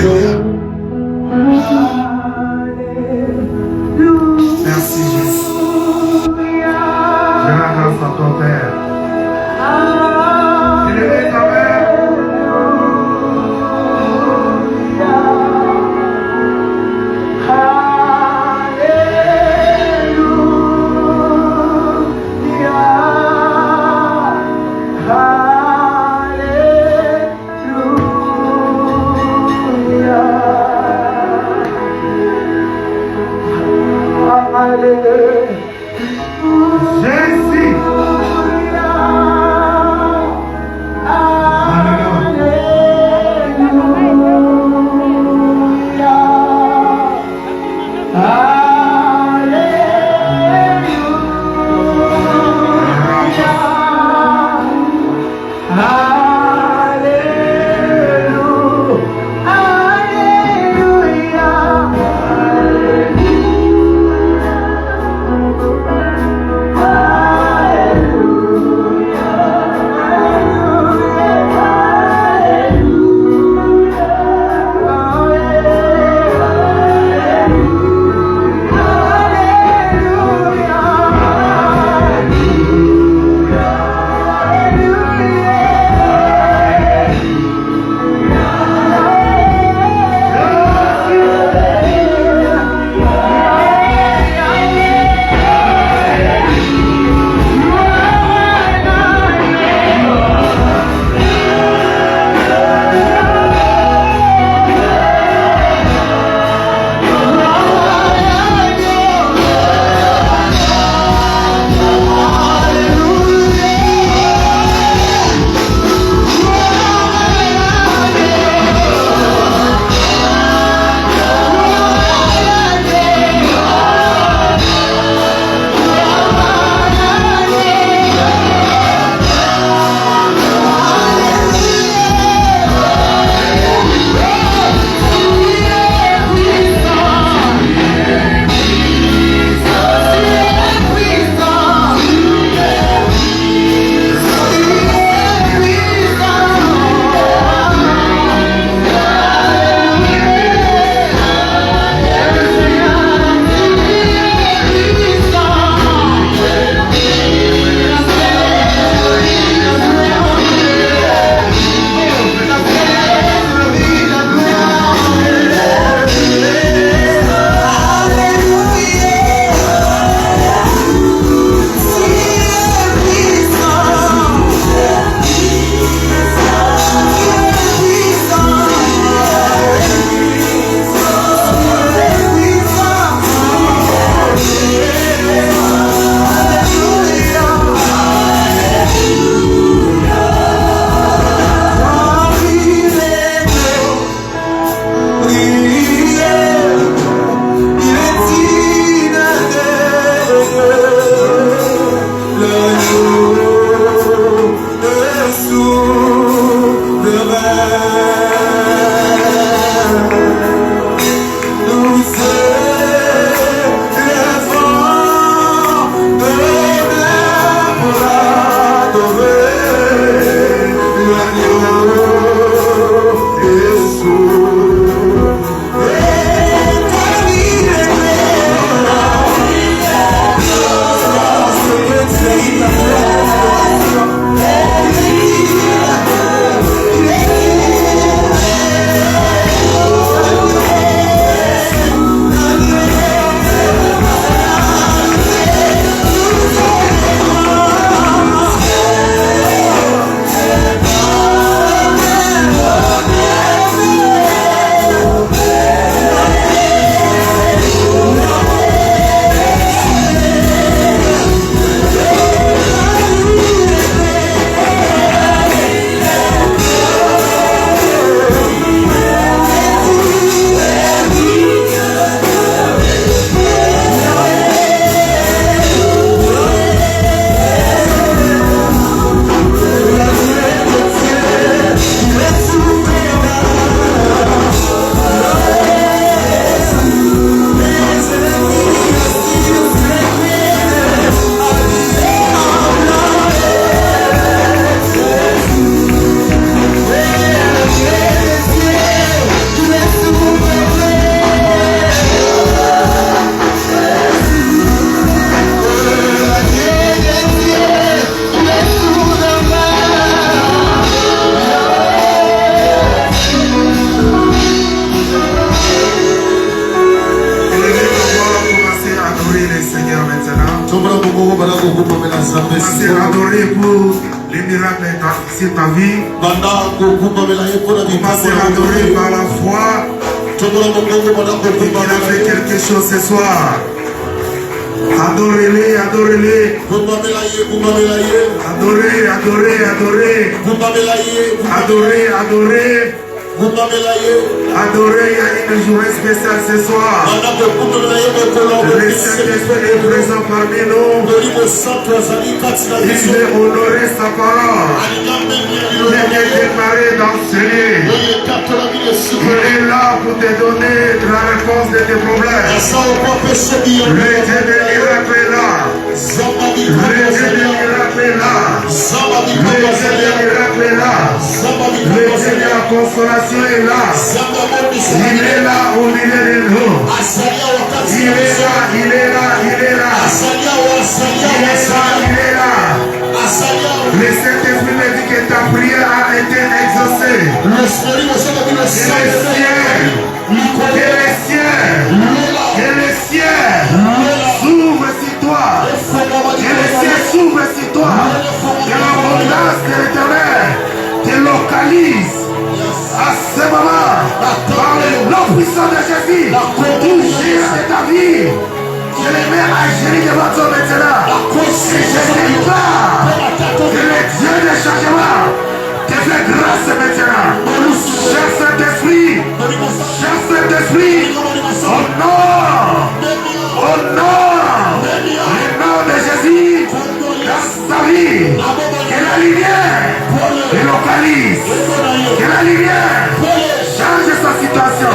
Alléluia. Merci Jésus. Je la grâce à ton Père. Élevez ta mère. réussir ta vie. Commencez à adorer par la foi. Il a fait quelque chose ce soir. Adorez-les, adorez-les. Adorez, adorez, adorez. Adorez, adorez. Adorez, il y a une journée spéciale ce soir. Le Saint-Esprit est présent parmi nous. Il veut honorer sa parole. Il vient déclarer d'enseigner. Il est là pour te donner la réponse de tes problèmes. Le Dieu des miracles est là. Le Dieu des miracles est là. Le Dieu des miracles est là. Le Dieu de la consolation est là. Il est là au milieu de nous. Il est là, il est là, il est là. Il est là, il est là. Le Saint-Esprit me dit que ta prière a été exaucée. Que les cieux s'ouvrent sur toi. Que les cieux s'ouvrent sur toi. Que l'abondance de l'Éternel te localise. À ce moment, par le nom puissant de Jésus, tout gire de ta vie. Je les mets à gérer devant toi maintenant. Et je déclare que le Dieu de changement te fait grâce maintenant. Cher Saint-Esprit, au nom de Jésus, dans sa vie, que la lumière te localise, que la lumière change sa situation,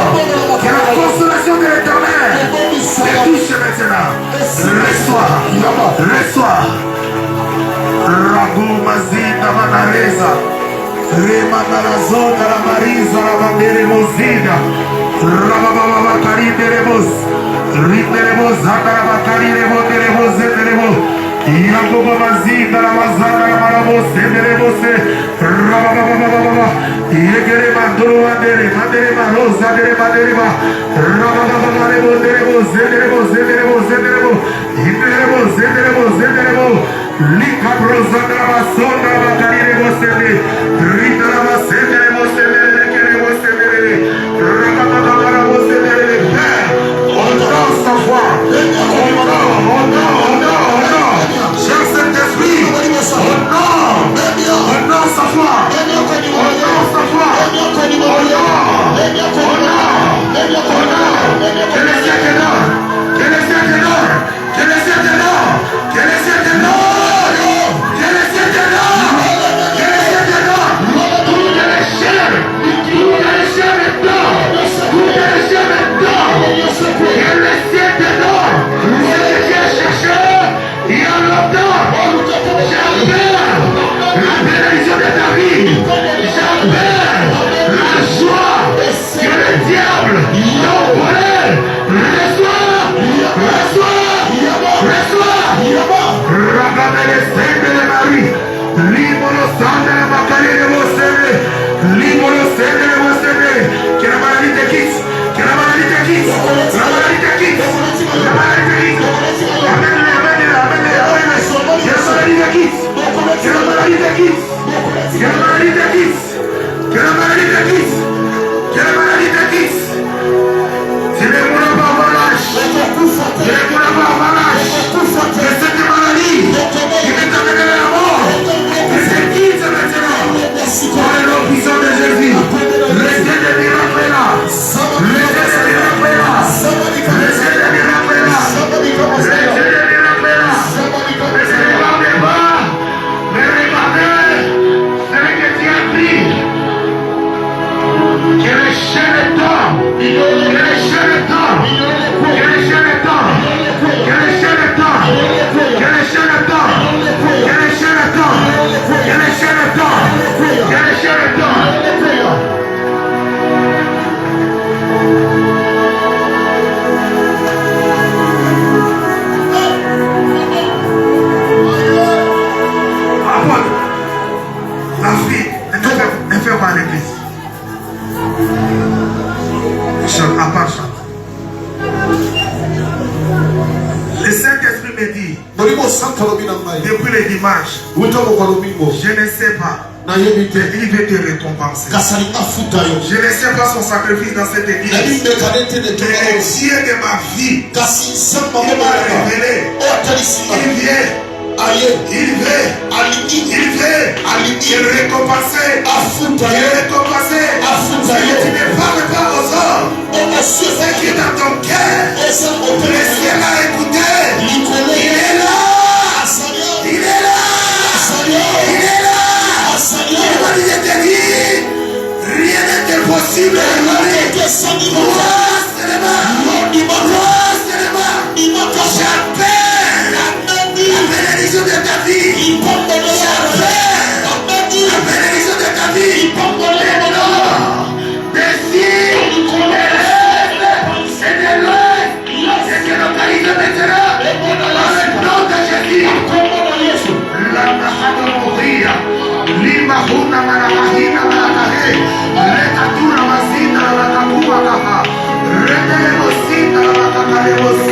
que la consolation de l'Éternel te touche maintenant. Reçois. Ragu mazina manareza. Remana la zona la mariza la bandere mozida. Rabababa karideremos. Rideremos hakara kariremo deremos deremos. Yakoba mazina la mazana la maramos deremos. Rabababa. Yegere mandoro mandere mandere marosa dere mandere ba. Rabababa deremos deremos deremos deremos. Deremos. Lika brozanda la basonda la bakarire mosende. Rita la basende le mosende le kere mosende. Rakata la mosende le père. Honore sa foi. Honore. Cher Saint-Esprit. Honore sa foi. Que les cieux t'honorent. Que les cieux t'honorent. Que les cieux t'honorent. Que les cieux t'honorent. Que la maladie te quitte. Que la maladie te quitte. La maladie te quitte. La maladie te quitte. Amen. Que la maladie te quitte. Que la maladie te quitte. Que la maladie te quitte. Que la maladie te quitte. Que la maladie te quitte. Tu ne pourras pas avoir l'âge. Tu ne pourras pas avoir l'âge. Que cette maladie qui va t'amener à la mort. Que se quitte maintenant. Par le nom puissant de Jésus. Le Dieu des miracles est là. Le Dieu des miracles est là. Le Dieu des miracles est là. Le Dieu des miracles est là. Ne regardez pas. Ne regardez celui que tu as pris. Que les chaînes tombent. Que les chaînes tombent. Que les chaînes tombent. Que les chaînes tombent. Que les chaînes tombent. Que les chaînes tombent. Que les chaînes tombent. Que les chaînes tombent. Ne fais pas l'église. Chante, à part chante. Le Saint-Esprit me dit, depuis le dimanche, je ne sais pas Il veut te récompenser. Je ne sais pas son sacrifice dans cette église. Mais Dieu de ma vie, il m'a révélé. Il veut récompenser. Tu ne parles pas aux hommes. Ce qui est dans ton cœur, le ciel a écouté. Il est là. Il est là. Il est là. Il est dit, rien n'est impossible. J'appelle la bénédiction de ta vie. J'appelle la bénédiction de ta vie. Des cieux, et de l'ouest, c'est que localisé maintenant dans le nom de Jésus. La mahana moria, limahuna manamahina manakahe, rekatura masina manakakua kaha, redelebosina manakakalebos.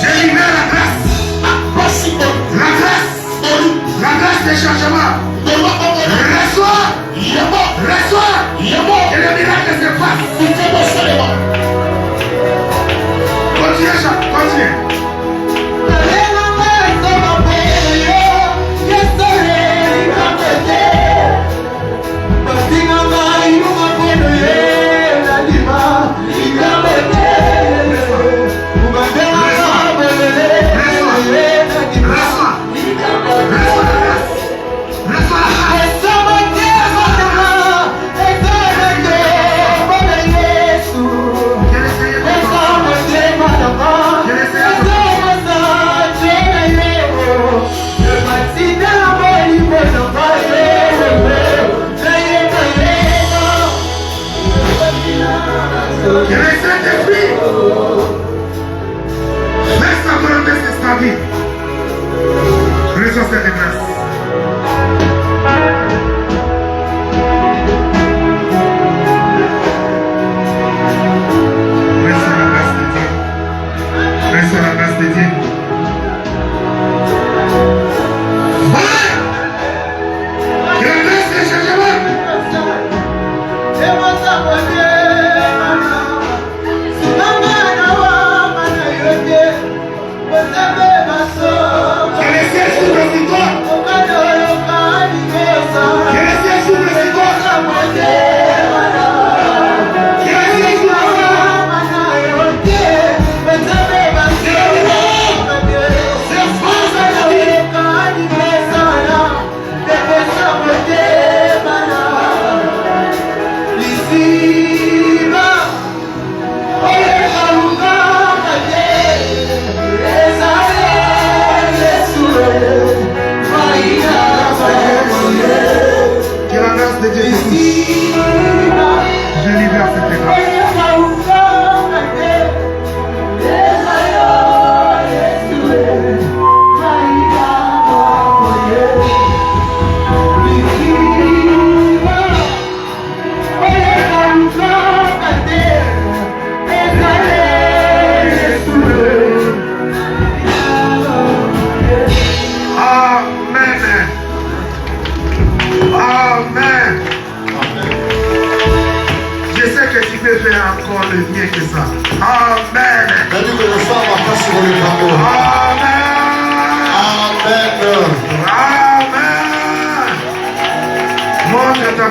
Je libère la grâce.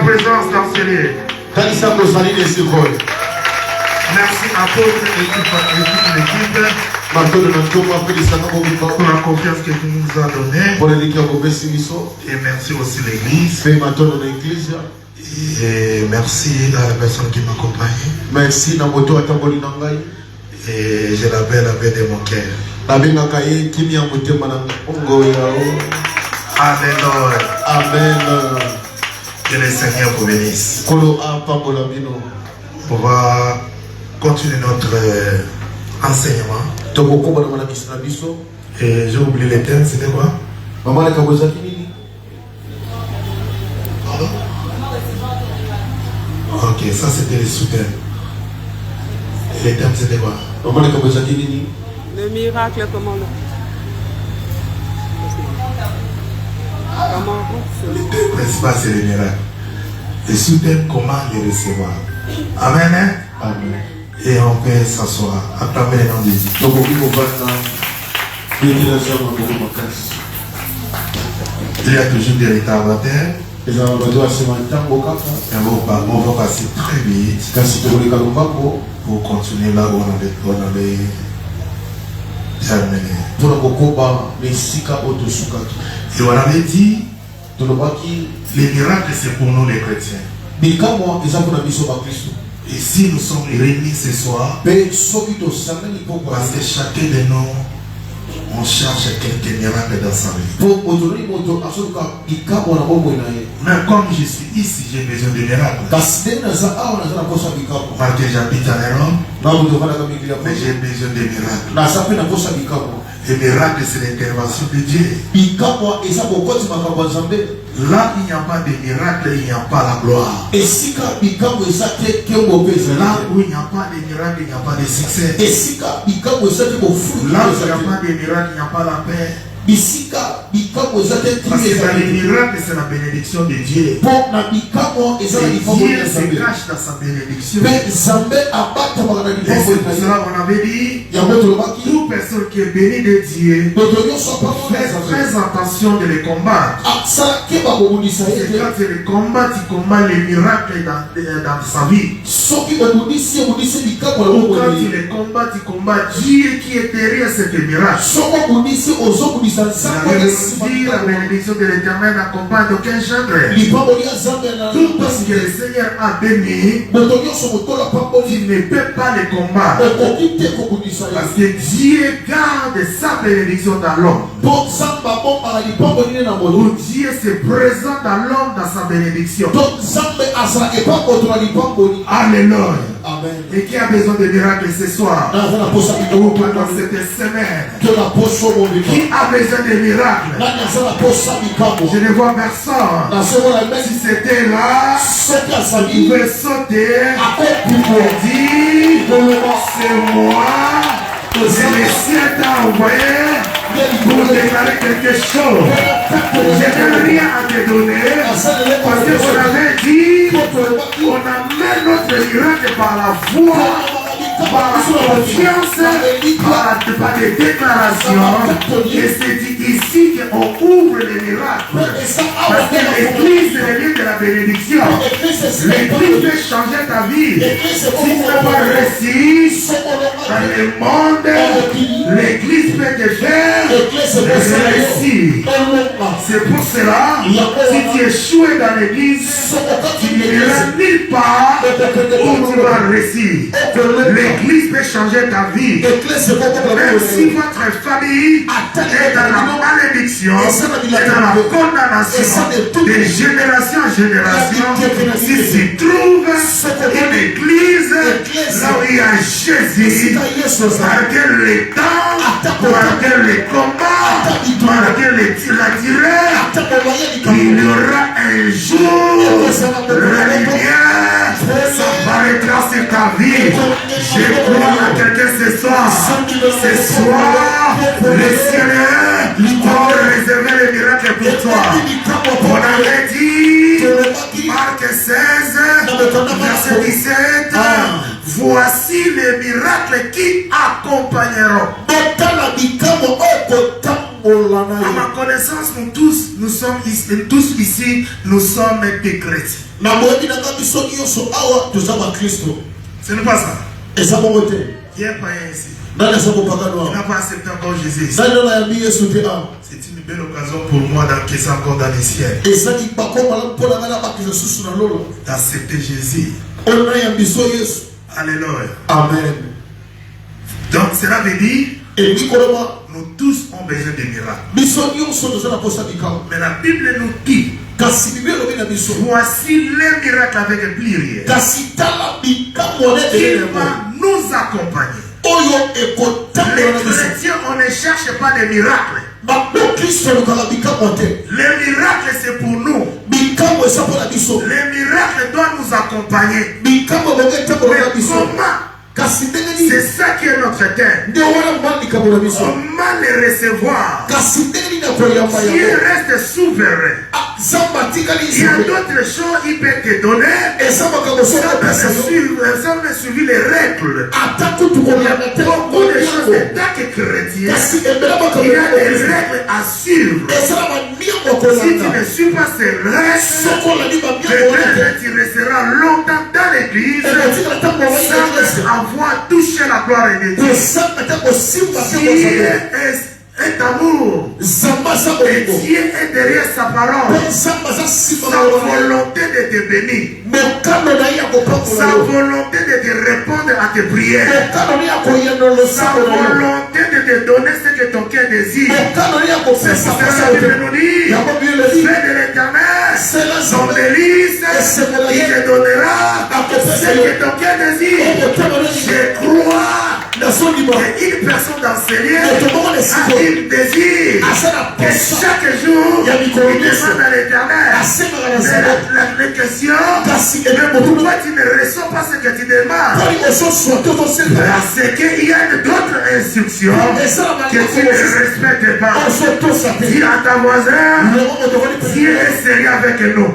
présence dans ce lieu. Merci apôtre et l'équipe pour la confiance que tu nous as donnée. Et merci aussi l'église. Et merci à la personne qui m'accompagne. Merci. Et je l'appelle la paix de mon cœur. Amen. Amen. Que le Seigneur vous bénisse. On va continuer notre enseignement. Et j'ai oublié les thèmes, c'était quoi? Pardon? Ok, ça c'était les sous-thèmes. Et les thèmes c'était quoi? Le miracle, comment le... Les deux principaux, c'est les miracles. Les sous-thèmes, comment les recevoir. Amen. Hein? Amen. Et on peut s'asseoir. Acclamer le nom de Dieu. Il y a toujours des retards à terre. Et on va passer très vite pour continuer là où on avait terminé. Et on avait dit, les miracles c'est pour nous les chrétiens. Et si nous sommes réunis ce soir, parce que chacun de nous, on cherche quelques miracles dans sa vie. Mais comme je suis ici, j'ai besoin de miracles. Parce que j'habite en Europe, mais j'ai besoin de miracles. Les miracles, c'est l'intervention de Dieu. Là, il n'y a pas de miracle, il n'y a pas la gloire. Là où il n'y a pas de miracle, il n'y a pas de succès. Là où il n'y a pas de miracle, il n'y a pas la paix. Parce que dans les miracles, c'est la bénédiction de Dieu. Et Dieu se cache dans sa bénédiction. Et c'est pour cela qu'on avait dit, toute personne qui est bénie de Dieu, fais très attention de les combattre. Et quand tu les combats, tu combats les miracles dans sa vie. Ou quand tu les combats, tu combats Dieu qui est derrière ce miracle. La bénédiction de l'Éternel n'accompagne aucun gendre. Tout ce que le Seigneur a béni, tu ne peux pas les combattre. Parce que Dieu garde sa bénédiction dans l'homme. Où Dieu se présente dans l'homme dans sa bénédiction. Alléluia. Amen. Et qui a besoin de miracles ce soir? Ou pendant cette semaine? Qui a besoin de miracles? Je ne vois personne. Si c'était là, il pouvait sauter et dire, c'est moi, et le ciel t'a envoyé pour déclarer quelque chose. Je n'ai rien à te donner parce que vous l'avez dit, on amène notre miracle par la foi, par la confiance, par des déclarations. Et c'est dit ici qu'on ouvre les miracles. Parce que l'église c'est le lieu de la bénédiction. L'église peut changer ta vie. Si tu n'as pas réussi dans le monde, l'église peut te faire réussir. C'est pour cela, si tu échoues dans l'église, tu n'iras nulle part où tu vas réussir. L'église peut changer ta vie. Même si votre famille est dans la malédiction, est dans la condamnation, de génération en génération, si tu trouves une église là où il y a Jésus, malgré les temps, malgré les combats, malgré la tirée, il y aura un jour la lumière s'apparaîtra sur ta vie. Je crois à quelqu'un ce soir. Ce soir, le Seigneur va réserver les miracles pour toi. On avait dit, Marc 16, verset 17, voici les miracles qui accompagneront. À ma connaissance, nous sommes ici, nous sommes des chrétiens. Ce n'est pas ça. Il n'y a pas ici. Il n'a pas accepté encore Jésus. C'est une belle occasion pour moi d'encaisser encore dans les ciels. D'accepter Jésus. Alléluia. Amen. Donc cela veut dire nous tous avons besoin de miracles. Mais la Bible nous dit voici les miracles avec pluriel qui va nous accompagner. Les chrétiens, on ne cherche pas des miracles. Les miracles, c'est pour nous. Les miracles doivent nous accompagner. Mais comment? C'est ça qui est notre terre. Comment les recevoir? Dieu reste souverain. Il y a d'autres choses qu'il peut te donner. Sans suivre les règles. Il y a beaucoup de choses en tant que chrétien. Il y a des règles à suivre. Si tu ne suis pas ces règles, peut-être tu resteras longtemps dans l'église sans avoir touché la gloire de Dieu. Est amour. Et Dieu est derrière sa parole. Sa volonté de te bénir. Sa volonté de te répondre à tes prières. Sa volonté de te donner ce que ton cœur désire. C'est ça que Dieu nous dit. Fais de l'Éternel ton délice. Il te donnera ce que ton cœur désire. Je crois qu'une personne dans ce lieu a une désir que chaque jour il demande à l'Éternel. La question, pourquoi tu ne reçois pas ce que tu demandes? Parce qu'il y a d'autres instructions que tu ne respectes pas. Dis à ta voisin, Dieu est sérieux avec nous.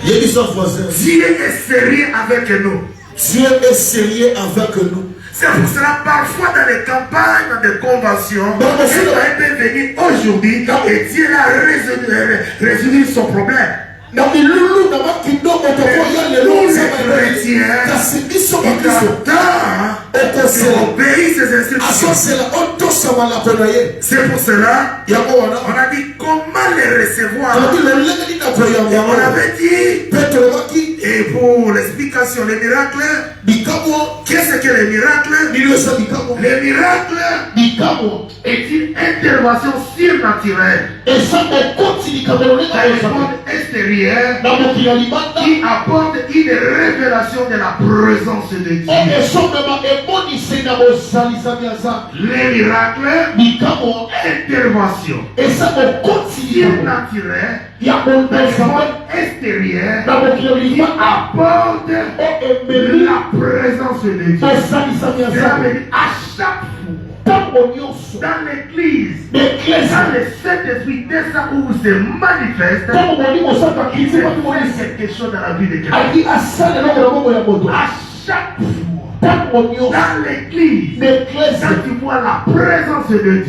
Dieu est sérieux avec nous. Dieu est sérieux avec nous. C'est pour cela, parfois dans les campagnes, dans des conventions, il peut venir aujourd'hui et Dieu a résolu son problème. Nous les chrétiens, on obéit ses instructions. C'est pour cela, on a dit comment les recevoir. On avait dit, et pour l'explication, les miracles, qu'est-ce que les miracles? Les miracles est une intervention surnaturelle extérieure qui apporte une révélation de la présence de Dieu. Les miracles, intervention surnaturelle extérieure qui apporte la présence de Dieu. Cela veut dire à chaque fois dans l'église, dans le Saint-Esprit, dès ça où se manifeste, il se fait quelque chose dans la vie de quelqu'un. À chaque fois dans l'église, quand tu vois la présence de Dieu,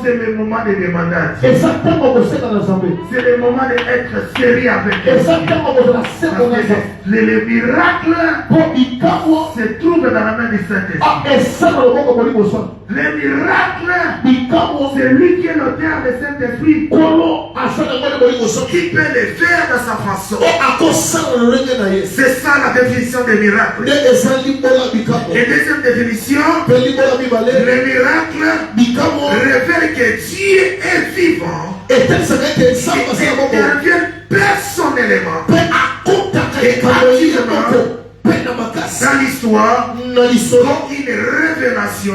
c'est le moment de demandage. C'est le moment d'être sérieux avec Dieu. Les miracles se trouvent dans la main du Saint-Esprit. Les miracles, c'est lui qui est l'auteur du Saint-Esprit. Qui peut les faire de sa façon. C'est ça la définition des miracles. Et deuxième définition, les miracles révèlent que Dieu est vivant et intervient personnellement et activement dans l'histoire comme une révélation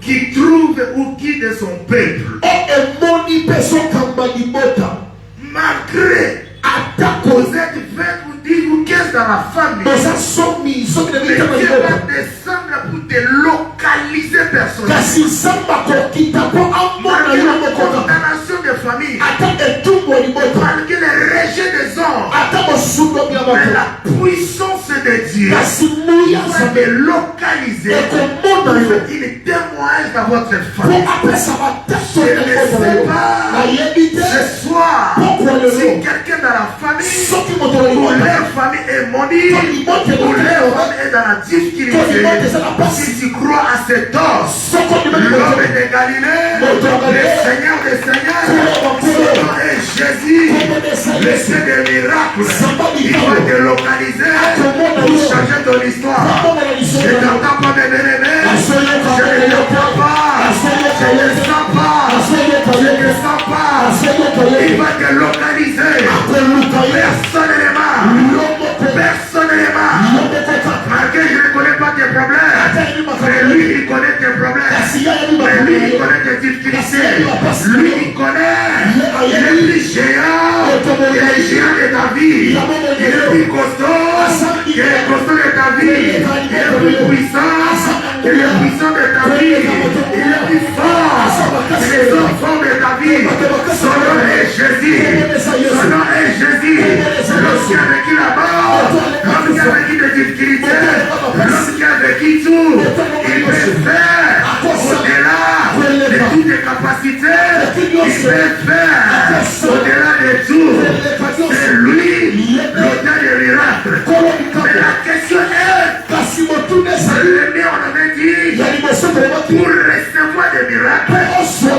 qui trouve ou qui de son peuple. Malgré vous êtes 20 ou 10 ou 15 dans la famille, Dieu va descendre pour te localiser personnellement. Malgré la condamnation de famille, malgré le rejet des hommes, Mais la puissance de Dieu va te localiser. Il est témoignage dans votre famille. Je ne sais pas ce soir si quelqu'un dans la famille ou leur famille est maudite ou leur famille est dans la difficulté. Si tu crois à cet homme, l'homme de Galilée, le Seigneur des Seigneurs, son nom est Jésus, le Seigneur des miracles, il va te localiser pour changer ton histoire. Je ne t'entends pas, mes bien-aimés, je ne t'entends pas, je ne sens pas, je ne sens pas. Il va te localiser personnellement. Malgré je ne connais pas tes problèmes, mais lui il connaît tes problèmes, mais lui il connaît tes difficultés, lui il connaît, il est plus géant, il est géant de ta vie, il est plus costaud, il est costaud de ta vie, il est plus puissant, il est puissant de ta vie, il est plus fort, il est fort de ta vie. Son nom est Jésus, son nom est Jésus, l'homme qui a vécu la mort, l'homme qui a vécu des difficultés, l'homme qui a vécu tout, il peut faire au-delà de toutes tes capacités, il peut faire au-delà de tout. C'est lui, l'auteur des miracles. Mais la question est, le mieux on avait dit, pour recevoir des miracles,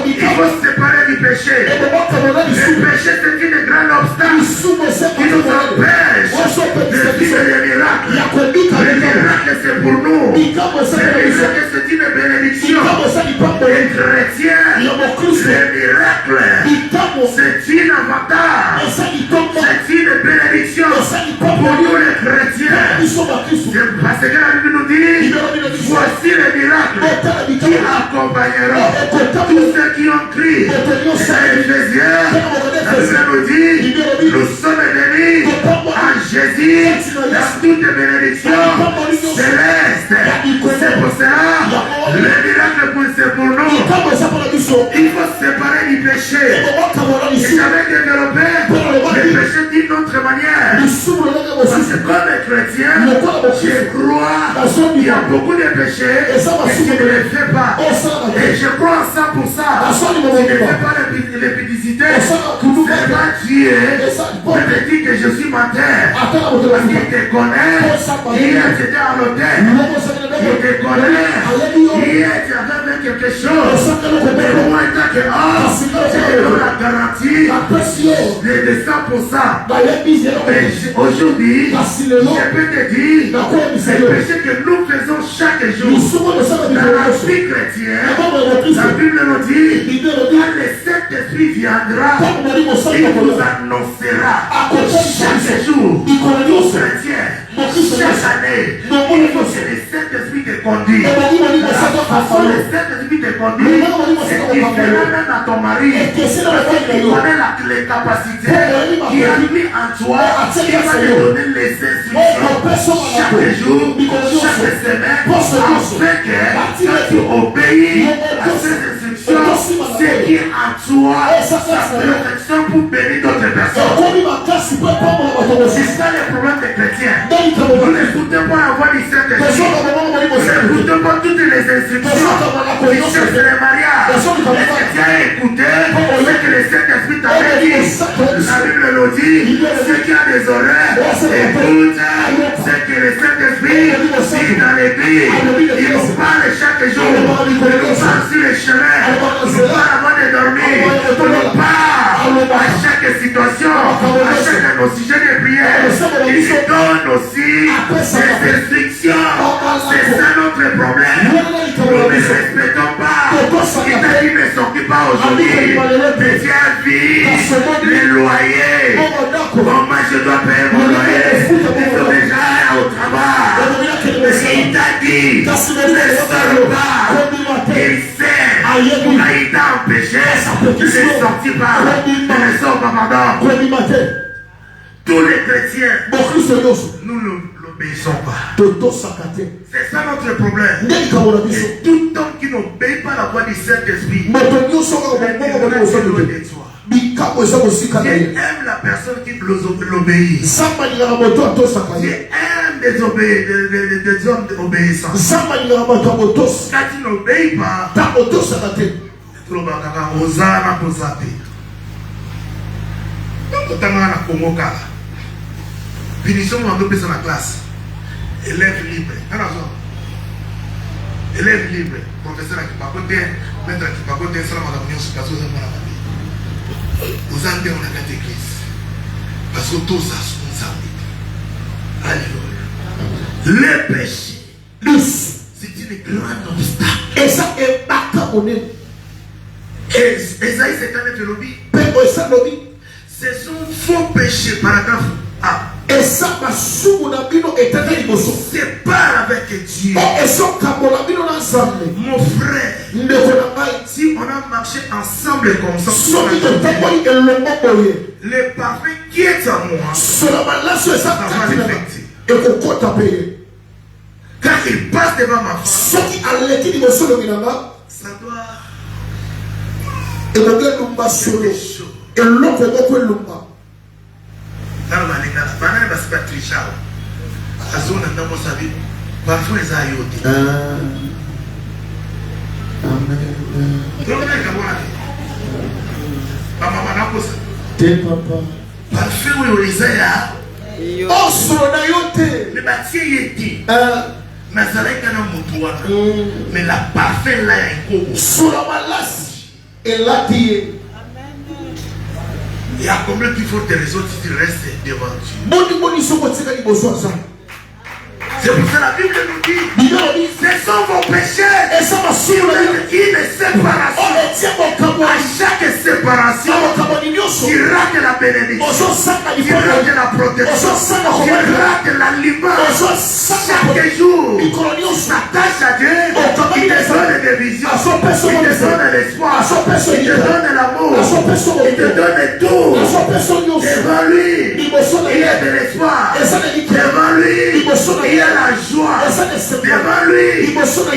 il faut se séparer du péché. Le péché c'est une grande obstacle qui nous empêche de vivre les miracles. Les miracles c'est pour nous. Les miracles c'est une bénédiction. Les chrétiens, les miracles c'est une avantage. C'est une bénédiction pour nous les chrétiens. Parce que la Bible nous dit, voici les miracles qui accompagneront tous ceux qui ont crié. Et Éphésiens, la Bible nous dit, nous sommes bénis en Jésus dans toutes les bénédictions célestes. C'est pour cela, le miracle c'est pour nous. Il faut se séparer du péché. Et j'avais développé le péché d'une autre manière. Parce que comme chrétien, je crois qu'il y a beaucoup de péchés et je ne les fais pas. Et je crois en ça pour ça. Je ne fais pas l'épidicité. C'est pas Dieu qui me dit que je suis menteur. Parce qu'il te connaît. Hier j'étais à l'hôtel. Il te connaît. Hier tu avais fait quelque chose. Mais moi étant que j'ai donné la garantie de 100%. Mais aujourd'hui, je peux te dire, c'est le péché que nous faisons chaque jour. Dans la vie chrétienne, la Bible nous dit, quand le Saint-Esprit viendra, il vous annoncera chaque jour, nous chrétiens, chaque année, il faut que le Saint-Esprit te conduise. La façon le Saint-Esprit te conduit, c'est différent même à ton mari. Parce qu'il connaît les capacités qu'il a mis en toi, il va te donner les instructions chaque jour, chaque semaine, afin que quand tu obéis à ces instructions, c'est qui en toi sa protection pour bénir d'autres personnes. C'est ça le problème des chrétiens. Vous n'écoutez pas la voix du Saint-Esprit. Vous n'écoutez pas toutes les instructions qui cherchent le mariage. Est-ce que tu as écouté ce que le Saint-Esprit t'avait dit? La Bible nous dit, ceux qui ont des oreilles, écoute ce que le Saint-Esprit dit dans l'Église. Il nous parle chaque jour. Il nous parle sur les chemins. Il nous parle avant de dormir. Il nous parle à chaque situation, à chaque nos sujets de prière. Il nous donne aussi des instructions. C'est ça notre problème. Nous ne respectons pas. Il t'a dit ne sortis pas aujourd'hui. Mais tu as vu les loyers. Comment je dois payer mon loyer? Ils sont déjà au travail. Il t'a dit ne sors pas. Il sait. Il t'a empêché de ne sortir pas. Ne sors pas, pardon. Tous les chrétiens, nous n'obéissons pas. C'est ça notre problème. Et tout homme qui n'obéit pas la voix du Saint-Esprit, il est loin de toi. Je aime la personne qui l'obéit. Je aime des hommes obéissants. Quand tu n'obéis pas, tu punition dans la classe. Élève libre. Élève libre. Professeur qui pas côté, maître qui pas côté, ça m'a donné sur caso de la aux Andes on a quatre églises. Parce que tout ça sont Alléluia. Le péché, c'est une grande obstacle. Et ça est battant mon nez. Et Esaïe 59 le lobby. C'est son faux péché, paragraphe A. Et ça m'a souvenabino éternel bosso. C'est pas avec Dieu. Et son cabolabino ensemble. Mon frère, Ne connaît si on a marché ensemble comme ça, le parfum qui est à moi, ça va respecter. Quand il passe devant ma femme, ça doit être chaud. Mais la parfum là il y a combien qu'il faut des raisons si tu restes devant Dieu? C'est pour ça la Bible nous dit, ce sont vos péchés qui est séparation. À chaque séparation, tu rates la bénédiction, tu rates la protection, tu rates l'aliment. Chaque jour, tu t'attaches à Dieu, il te donne des visions, il te donne l'espoir, il te donne l'amour, il te donne tout. Devant lui, il y a de l'espoir. Devant lui, il y a la joie. Devant lui, il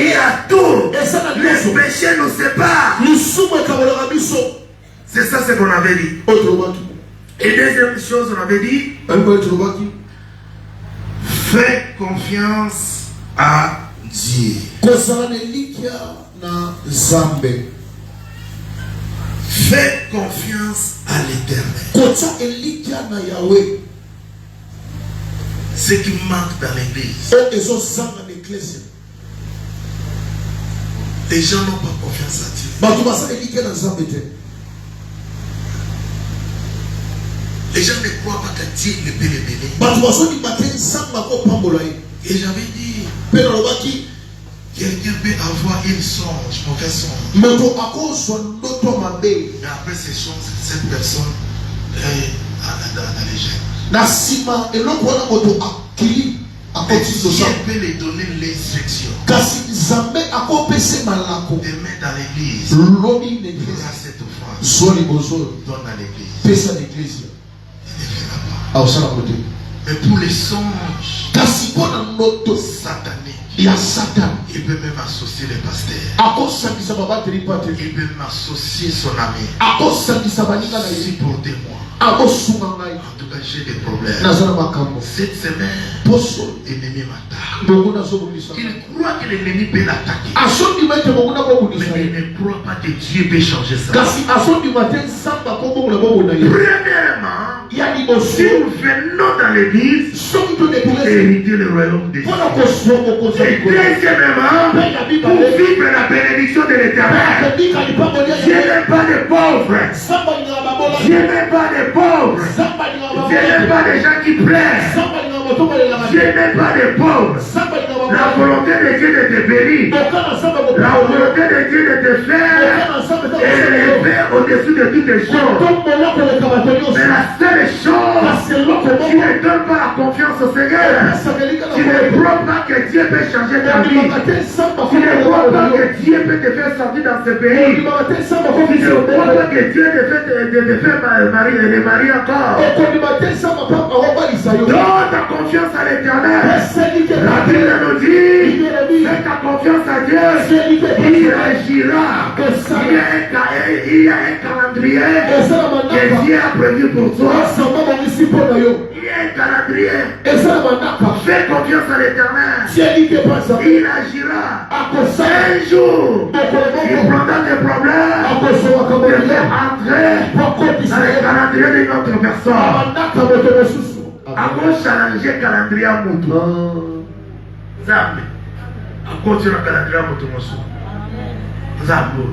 y a tout. Les péchés nous séparent. C'est ça ce qu'on avait dit. Et deuxième chose, on avait dit, fais confiance à Dieu. Fais confiance à l'Éternel. Ce qui manque dans l'église, les gens n'ont pas confiance à Dieu. Les gens ne croient pas que Dieu ne peut les bénir. Et j'avais dit, quelqu'un peut avoir une songe, mauvais songe. Mais après ces songes, cette personne est dans les gènes. Dieu peut les donner l'instruction. Demain dans l'église, cette offrande, donne à l'église. Il ne fera pas. Mais pour les songes sataniques, il peut même associer les pasteurs. Il peut même associer son ami. Supportez-moi. En tout cas, j'ai des problèmes. Cette semaine, l'ennemi m'attaque. Il croit que l'ennemi peut l'attaquer. Mais il ne croit pas que Dieu peut changer ça. Premièrement, si nous venons dans l'église, hériter le royaume de Dieu. Et deuxièmement, pour vivre la bénédiction de l'Éternel, Dieu n'est pas des pauvres. Dieu n'est pas des pauvres. Dieu n'est pas des gens qui plaisent. Dieu n'est pas des pauvres. La volonté de Dieu de te bénir. La volonté de Dieu de te faire élever au-dessus de toutes les choses. Mais la seule chose, tu ne donnes pas la confiance au Seigneur. Tu ne crois pas que Dieu peut changer ta vie. Tu ne crois pas que Dieu peut peut te faire sortir dans ce pays. Tu ne crois pas que Dieu te fait marier encore. Donne ta confiance à l'Éternel. La Bible nous dit, fais ta confiance à Dieu. Il agira. Il y a un calendrier que Dieu a prévu pour toi. Il y a un calendrier. Fais confiance à l'Éternel. Il agira. Un jour, il prendra tes problèmes et faire entrer dans le calendrier d'une autre personne. À cause changer le calendrier à Moutou. Zambi. À cause du calendrier à Moutou Moussou. Zambo.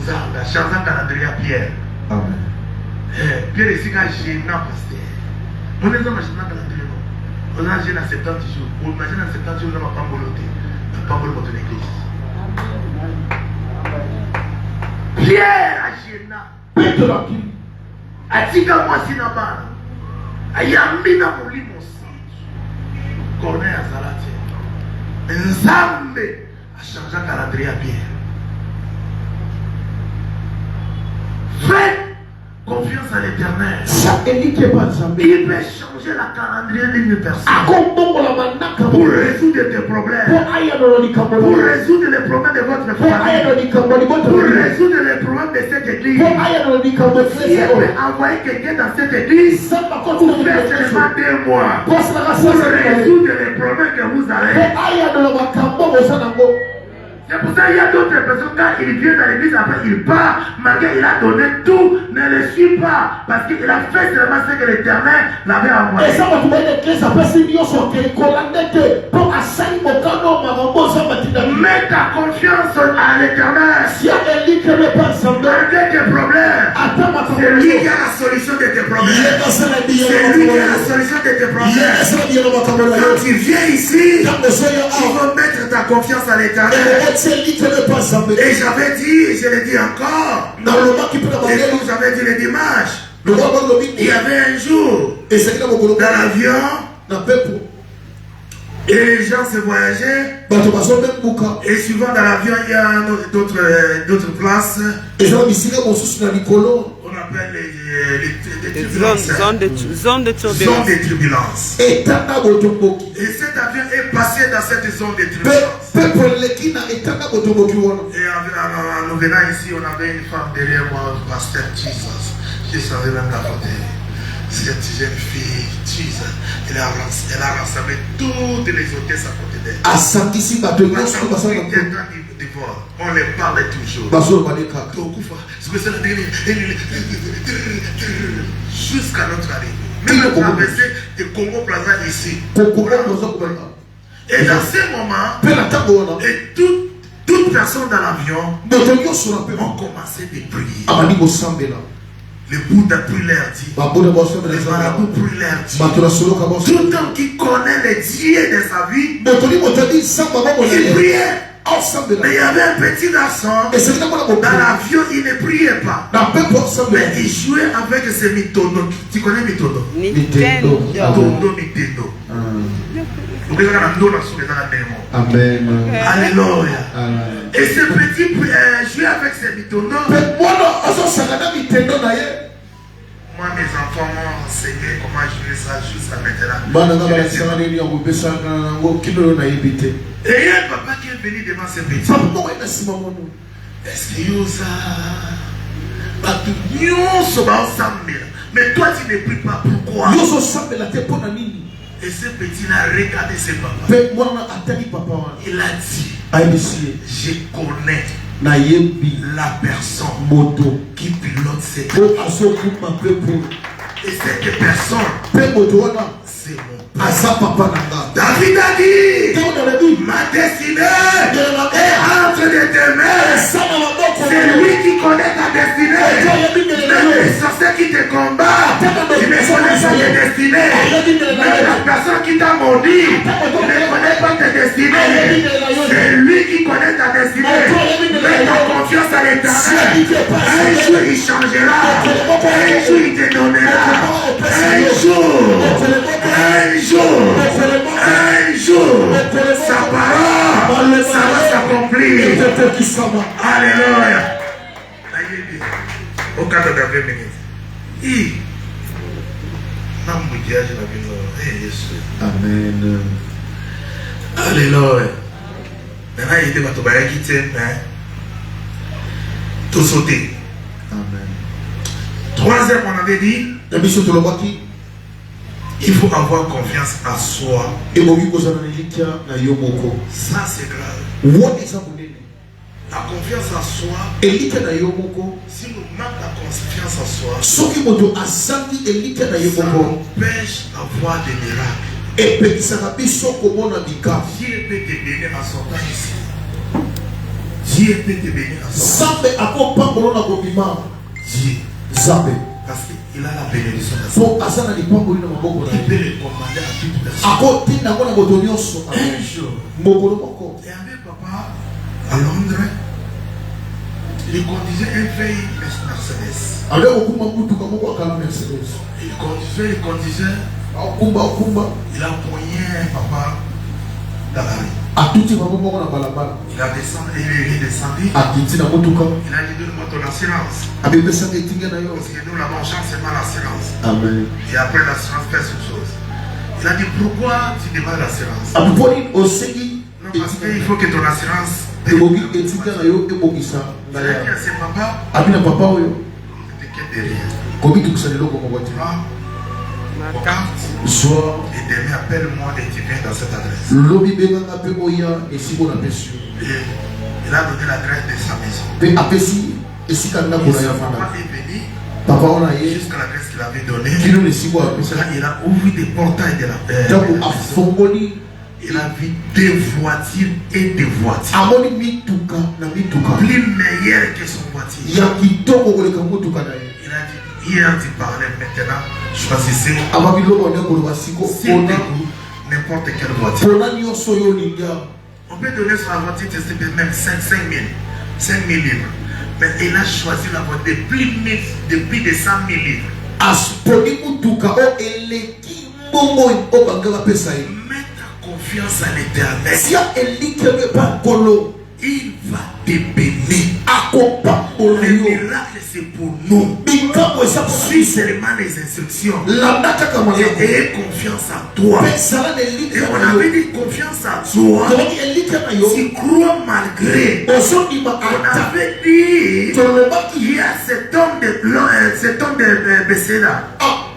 Zambi. Changer le calendrier à Pierre. Pierre ici, quand j'ai un pasteur. On est dans le calendrier. On a gêné à 70 jours. On imagine à 70 jours, on n'a pas volonté. On n'a pas volonté de l'église. Pierre a gêné. Atika moi sinabana. Ayambina mulimo siju. Corneille Azalati. Nzambe a changé le calendrier à Pierre. Faites confiance à l'Éternel. Il peut changer la calendrier d'une personne. Pour résoudre tes problèmes. Pour résoudre les problèmes de votre famille. Pour résoudre les problèmes de cette église. Dieu peut envoyer quelqu'un dans cette église pour faire seulement 2 mois. Pour résoudre les problèmes que vous avez. C'est pour ça qu'il y a d'autres personnes, quand il vient dans l'église, après il part, malgré il a donné tout, ne le suit pas, parce qu'il a fait seulement ce que l'Éternel l'avait envoyé. Mets ta confiance à l'Éternel. Malgré tes problèmes, c'est lui qui a la solution de tes problèmes. C'est lui qui a la solution de tes problèmes. Quand tu viens ici, tu vas mettre ta confiance à l'Éternel. Et j'avais dit, et je le dis encore, et comme j'avais dit le dimanche, il y avait un jour dans l'avion, et les gens se voyageaient, et souvent dans l'avion il y a d'autres places, on appelle les zones de turbulence. Et cet avion est passé dans cette zone de turbulence. Et en nous venant ici, on avait une femme derrière moi, Pasteur Jesus. Je savais même la côté. Cette jeune fille, Jesus, elle a rassemblé toutes les hôtesses à côté d'elle. On les parle toujours. Jusqu'à notre arrivée. Même la traversée de Congo Plaza ici. Et dans ce moment, et toute personne dans l'avion ont commencé de prier. Le Bouddha prie leur dit. Les marabouts prient leur dit. Tout homme qui connaît les dieux de sa vie, il priait. Mais il y avait un petit garçon dans l'avion, il ne priait pas. Mais il jouait avec ses mitono. Tu connais mitono? Nintendo. Amen. Alléluia. Et ce petit jouait avec ses mitono. Moi, mes enfants m'ont enseigné comment jouer ça jusqu'à maintenant. Et il y a un papa qui est venu devant ce petit. Est-ce qu'il y a mais toi tu ne pries pas, pourquoi? Et ce petit a regardé ses papas. Il a dit, je connais la personne qui pilote cette vie. Et cette personne, c'est mon papa. David a dit, ma destinée est entre tes mains. C'est lui qui connaît ta destinée. Même les sorciers qui te combattent, il ne connaît pas tes destinées. Même la personne qui t'a maudit, il ne connaît pas tes destinées. C'est lui qui connaît ta destinée. Mets ta confiance à l'Éternel. Un jour il changera. Un jour il te donnera. Un jour, sa parole, ça va s'accomplir. remplir. etetekisama. Alléluia. Au cadre de 20 minutes. Amen. Alléluia. Maintenant, il était dans ton qui tient, tout sauter. Amen. Troisième, on avait dit, La mission de l'Obaki. il faut avoir confiance en soi. Ebogi kozana nilikia na yomoko. Ça, c'est grave. What is happening? La confiance en soi, Elika na yomoko. si nous manquons la confiance en soi, Soki moto asandi elika na ça yomoko. empêche d'avoir des miracles. Epekisaka biso komona bika. Dieu peut te bénir en sortant ici. Dieu peut te bénir en sortant. Zambe akopambolo na kobima. Dieu. Zambe. Parce qu'il a la bénédiction de Po asana lipamboli na maboko na il peut ye. le commander à toute personne. Akotinda ngo na moto nyonso. Un jour, Mokolo moko. il y avait papa à Londres. Il conduisait un vieil Mercedes. Ale okuma mutuka moko akala Mercedes. Il conduisait. Okumba. Il a poigné un papa dans la rue. Atuti mabo moko na balabala. Il a descendu, il est descendu. Akiti na mutuka. Il a dit donne-moi ton assurance. Abebesanga etinga na yo. Parce que nous l'avons changé par l'assurance. Amen. Et après l'assurance fait cette chose. Il a dit pourquoi tu demandes l'assurance? Apuponi osengi. Non, parce qu'il faut que ton assurance. Ebogi etinga na yo ebogisa. Il a dit à ses papas, Abina papa oyo. t'inquiète de rien. Komi tukisa leloko moko te. Au carte, Soir. et demain appelle-moi et tu viens dans cette adresse. Lobi benganga pe oya esiko na pesu. Et il a donné l'adresse de sa maison. Pe apesi esika na Et kona son ya papa fanda. est venu Papa ona ye. jusqu'à l'adresse qu'il avait donnée. Kilo ne siko apesa. Là, il a ouvert des portails de la Tango afongoli. il a vu des voitures et des voitures. Amoni mituka na mituka. Plus meilleures que son voiture. Ya kitoko koleka mutuka na ye. Il a dit, hier tu parlais, maintenant choisissez Amabi lobo ne koloba siko s'il te ona. goûte n'importe quelle voiture. Pona nyonso yo linga. On peut donner sur la voiture, c'est même 5 000 livres. Mais il a choisi la voiture de plus de 100 000 livres. Asponi mutuka o eleki mbongo o bangala pesa ye. Mets ta confiance à l'éternel. Si a elikele pa kolo. Il va te bénir. Akopa Le olayo. miracle c'est pour nous. Bikamo esa Suis seulement les instructions. landa kaka Et maya. ayez confiance en toi. Pesala ne Et elike on na avait yo. dit confiance en toi. Tolongi elike na yo. Tu crois malgré. Ozondima On ata. avait dit Tolobaki il y a cet homme de Bethesda.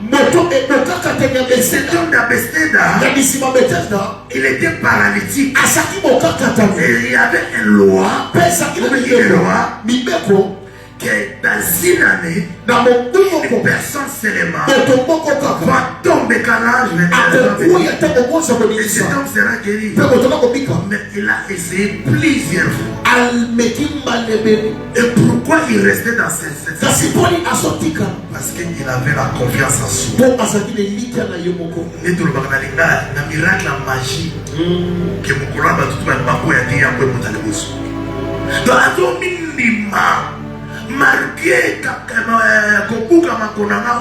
moto ekokaka te ya Cet beseda. homme de Bethesda, Ya bisima betesda. il était paralytique. Asaki mokaka ta. Et il y avait une loi Pesaki na Une mibeko. loi. Mibeko. que dans une année, Na mobu une moko. personne seulement Moto moko kaka. va tomber quand l'âge Akokuya te mokonza et cet kobimisa. homme sera guéri. Pe moto nakobika. Mais il a essayé plusieurs fois. Almeki mbalebeli. Et pourquoi il restait dans cette Kasi poni asotika. Parce qu'il avait la confiance en soi. Po azaki ne lika na yo moko. Et tout le monde a dit, na miracle, la magie, que mon courant va tout le monde a dit, après mon talibus. Donc, à ton minima, marqué, kokuka makonanga,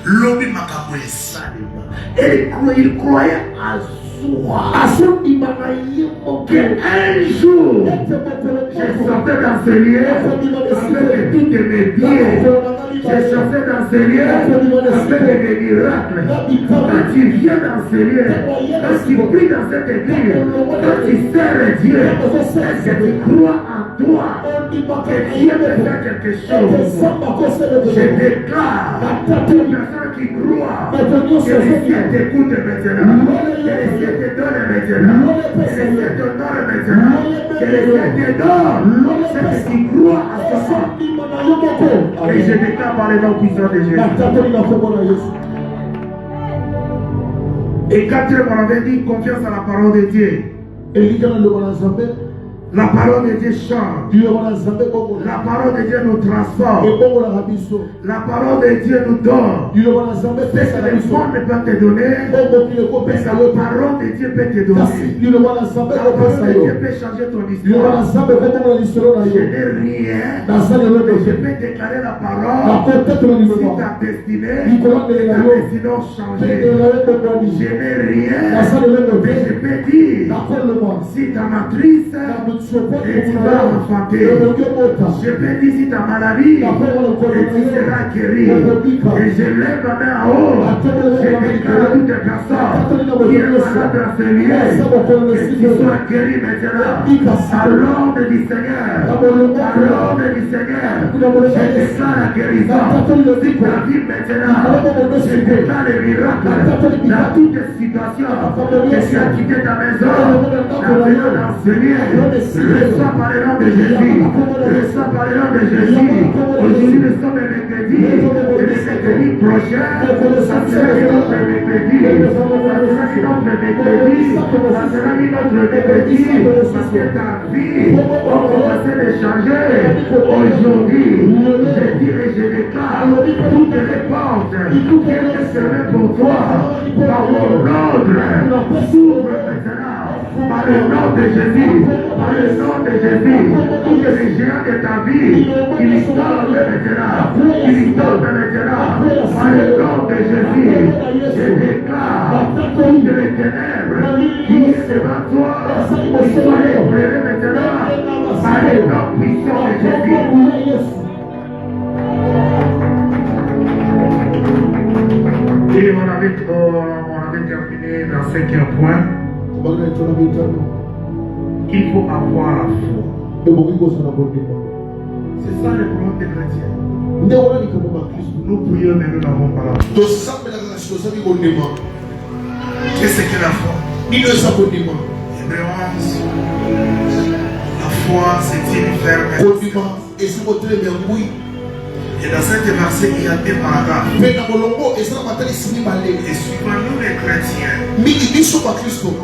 lobi makabo esalema. Et il croyait à soi. Asondima na ye moko. Un jour, je sortais dans ce lieu avec tous mes biens. Je sortais dans ce lieu avec des miracles. Quand tu viens dans ce lieu, quand tu pries dans cette église, quand tu sers Dieu, est-ce que tu crois en toi que Dieu peut faire quelque chose? Je déclare toute personne qui croit que le ciel t'écoute maintenant, que le ciel te donne maintenant, que le ciel te donne maintenant, que le ciel te donne, c'est qui croit à toi. Et je déclare par les noms puissants de Jésus. Et quatrième, on avait dit confiance à la parole de Dieu. La parole de Dieu change. La parole de Dieu nous transforme. La parole de Dieu nous donne. Ce que le monde ne peut te donner, mais la parole de Dieu peut te donner. La parole de Dieu peut changer ton histoire. Je n'ai rien, mais je peux déclarer la parole sur ta destinée, ta destinée changée. Je n'ai rien, mais je peux dire si ta matrice Et tu vas enfanter. Je bénis ta maladie. Et tu seras guéri. Et je lève ma main en haut. Je déclare à toutes les personnes qui est malade dans ce lieu. Et qui soient guéris maintenant. À l'ordre du Seigneur. À l'ordre du Seigneur. Je déclare la guérison. La vie maintenant. Je déclare les miracles. Dans toutes les situations. Que tu as quitté ta maison. La maison d'enseigner. Reçois par le nom de Jésus. Reçois par le nom de Jésus. Aujourd'hui nous sommes mercredi. Et le mercredi prochain, ça sera notre mercredi. Ça sera notre mercredi. Ça sera notre mercredi. Parce que ta vie va commencer à changer. Aujourd'hui, je dis et je déclare toutes les portes qui étaient fermées pour toi. Par mon ordre, s'ouvre maintenant. Par le nom de Jésus, par le nom de Jésus, tous les géants de ta vie, qu'ils sortent maintenant, qu'ils sortent maintenant, par le nom de Jésus, je déclare toutes les ténèbres qui est devant toi, qu'ils soient éclairés maintenant, par le nom puissant de Jésus. Et on avait terminé dans le 5e point. Il faut avoir la foi. C'est ça le problème des chrétiens. Nous prions mais nous n'avons pas la foi. Qu'est-ce que la foi? Hébreux 11. La foi c'est une ferme. Et dans cet verset, il y a deux paragraphes. Et suivant nous les chrétiens, nous pratiquons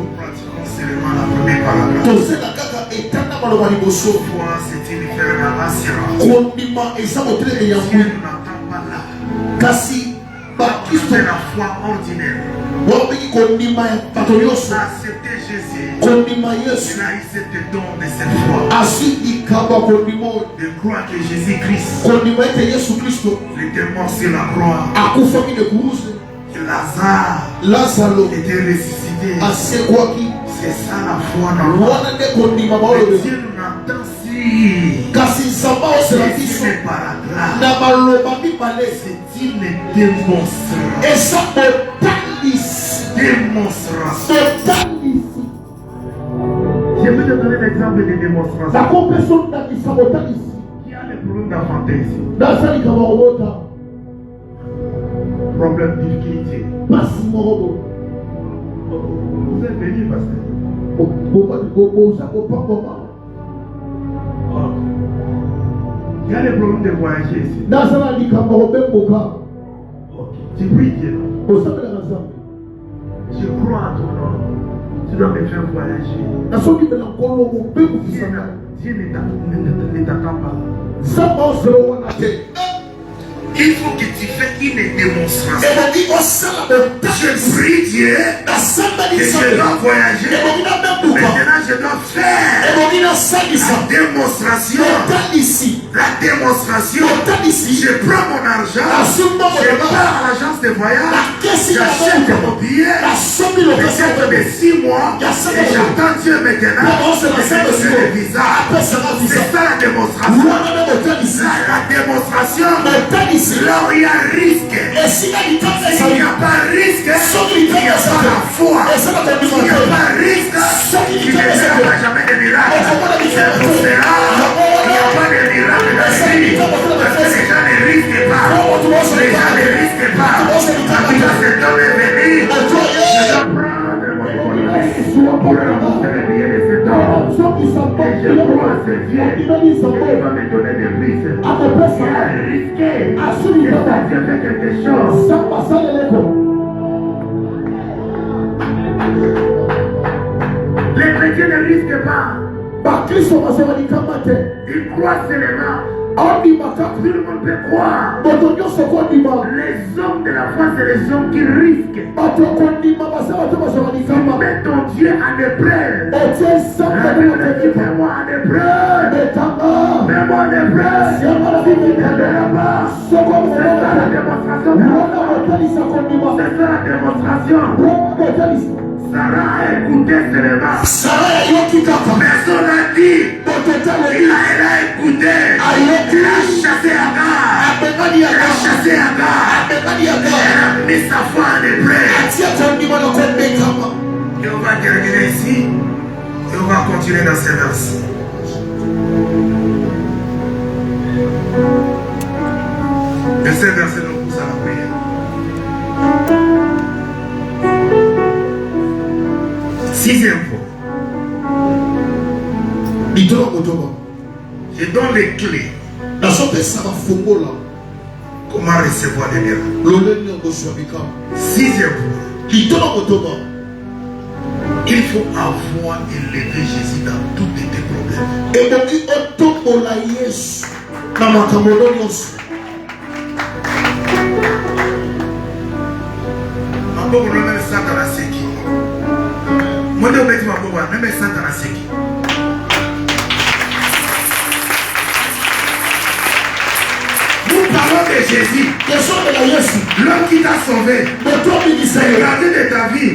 seulement la première paragraphe. Foi, c'est une ferme assurance. Dieu n'entend pas là. C'est la foi ordinaire. Accepter Jésus. Il a eu cette don de cette foi. De croire que Jésus-Christ était mort sur la croix. Que Lazare était ressuscité. C'est ça la foi dans le monde. Dieu nous entend si. C'est une paragraphe. C'est une démonstration. Je vais te donner l'exemple de démonstration. Qui a le problème d'enfanter ici? Problème de difficulté. Vous êtes venu, pasteur. Qui a le problème de voyager ici? Tu pries Dieu. Je crois en ton nom. Tu dois me faire voyager. Dieu ne t'attend pas. Il faut que tu fasses une démonstration. Je prie Dieu que je dois voyager. Maintenant je dois faire la démonstration. La démonstration. Je prends mon argent. Je pars à l'agence de voyage. J'achète mon billet. Peut-être de 6 mois. Et j'attends Dieu maintenant. Et c'est le visa. C'est ça la démonstration. La démonstration. Là où il y a risque, s'il n'y a pas de risque, il n'y a pas la foi. S'il n'y a pas de risque, il n'y aura jamais de miracle. C'est pour cela qu'il n'y a pas de miracle dans la vie. Parce que les gens ne risquent pas. Les gens ne risquent pas. Quand cet homme est venu, je dois prendre mon économie pour rembourser les billets de cet homme. Et je crois à ce Dieu qui va me donner des prises. Il a risqué. Et ça Dieu fait quelque chose. Les chrétiens ne risquent pas. Ils croient seulement. Tout le monde peut croire. Les hommes de la foi, c'est les hommes qui risquent. Ils mettent ton Dieu en épreuve. La Bible dit fais-moi en épreuve. Fais-moi en épreuve. Si tu ne m'aideras pas, c'est ça la démonstration. C'est ça la démonstration. Sarah a écouté seulement. Personne n'a dit, il a écouté, il a chassé Agar, il a chassé Agar, il a mis sa foi en épreuve. Et on va terminer ici, et on va continuer dans ces versets. Et ces versets nous poussent à la prière. Sixième point. Je donne les clés. Comment recevoir des miracles. Sixième point. Il faut avoir élevé Jésus dans tous tes problèmes. Nous parlons de Jésus, l'homme qui t'a sauvé, le gardien de ta vie,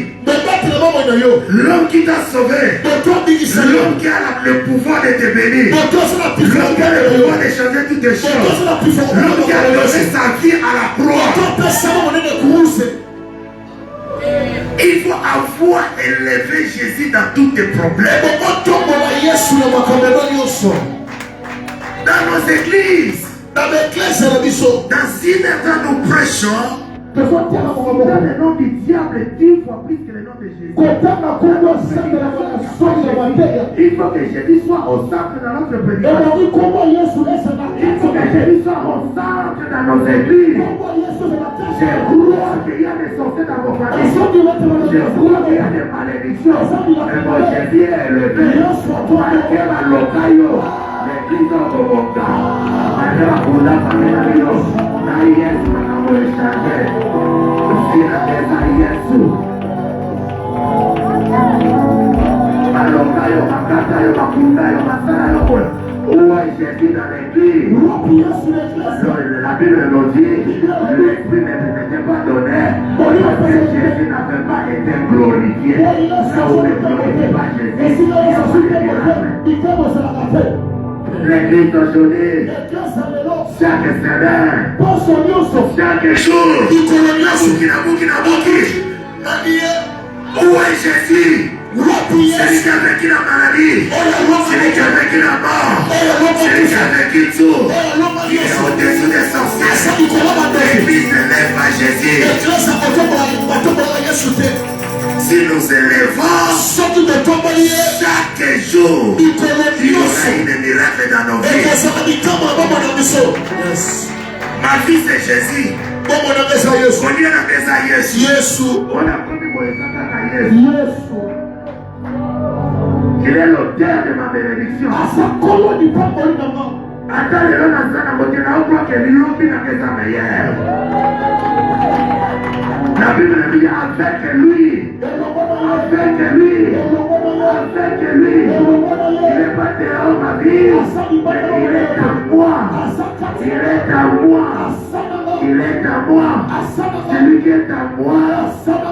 l'homme qui t'a sauvé, l'homme qui a le pouvoir de te bénir, l'homme qui a le pouvoir de changer toutes les choses, l'homme qui a donné sa vie à la croix. Il faut avoir élevé Jésus dans tous tes problèmes. Dans nos églises, dans une heure nous prêchons dans le nom du diable 10 fois plus que le nom de Jésus. Il faut que Jésus soit au centre de notre prédication. Il faut que Jésus soit au centre dans nos églises. Je crois qu'il y a des sorties dans vos familles. Je crois qu'il y a des malédictions. Et mon Jésus est élevé. Marquez la locayo. L'église de Boboka. Marquez la Bouddha famille. La Yesu m'a échangé. Si la tête à Yesu. Ma locayo, ma katayo, ma kundayo, ma sarayo. Où est Jésus dans l'église? La Bible nous dit, l'esprit ne t'était pas donné, parce que Jésus n'avait pas été glorifié. Là où ne glorifie pas Jésus, l'église d'aujourd'hui, chaque semaine, chaque jour, où est Jésus? Celui qui a vécu la maladie, celui qui a vécu la mort, celui qui a vécu tout, il est au-dessus des sorciers. L'église ne lève pas Jésus. Si nous élevons chaque jour, il y aura une miracle dans nos vies. Ma vie c'est Jésus. On a Jésus. On a connu il est l'auteur de ma bénédiction. Attends, le nom de que l'homme n'a meilleur. La Bible dit avec lui. Il n'est pas dehors ma vie, mais il est à moi. Il est à moi. Celui qui est à moi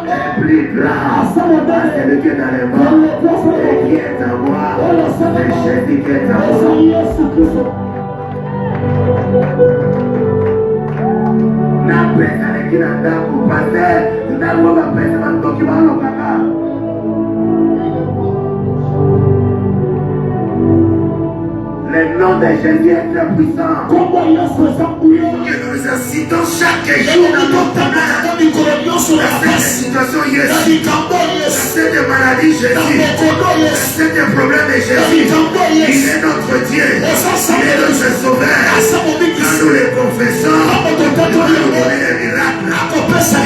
est plus grand. Celui qui est dans les morts et qui est à moi, c'est Jésus qui est à moi. Napenda nikina ndaku pase, ndaku bapesa bantoki balokaka. Le nom de Jésus est très puissant. Que nous incitons chaque jour dans notre temps. Dans cette situation, Jésus. Dans cette maladie, Jésus. Dans cette problème, Jésus. Il est notre Dieu. Il est notre sauveur. Quand nous les confessons, nous allons donner des miracles.